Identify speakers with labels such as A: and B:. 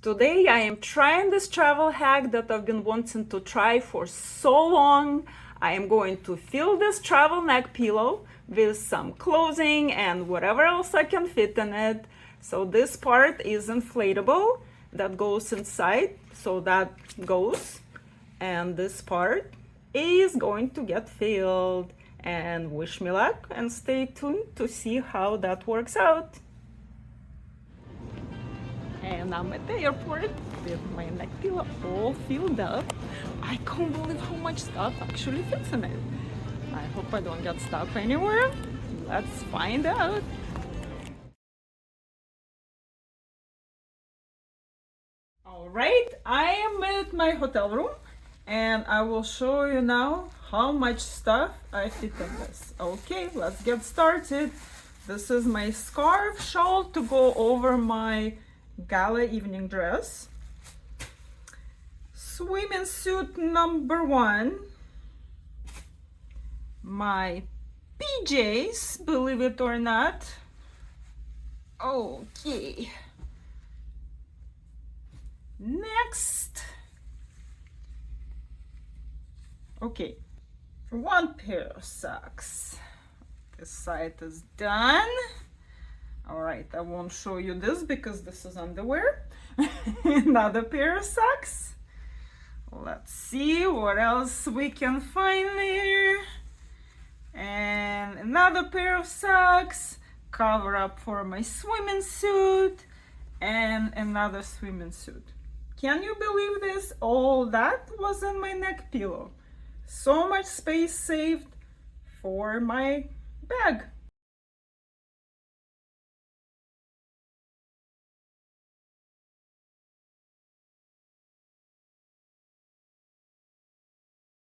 A: Today I am trying this travel hack that I've been wanting to try for so long. I am going to fill this travel neck pillow with some clothing and whatever else I can fit in it. So this part is inflatable, that goes inside, so that goes. And this part is going to get filled. And wish me luck and stay tuned to see how that works out. And I'm at the airport with my neck pillow all filled up. I can't believe how much stuff actually fits in it. I hope I don't get stuck anywhere. Let's find out. All right, I am at my hotel room and I will show you now how much stuff I fit in this. Okay, let's get started. This is my scarf shawl to go over my gala evening dress, swimming suit number 1, my PJs, believe it or not. Okay, next, okay, 1 pair of socks. This side is done. All right, I won't show you this because this is underwear. Another pair of socks. Let's see what else we can find there. And another pair of socks. Cover up for my swimming suit. And another swimming suit. Can you believe this? All that was in my neck pillow. So much space saved for my bag.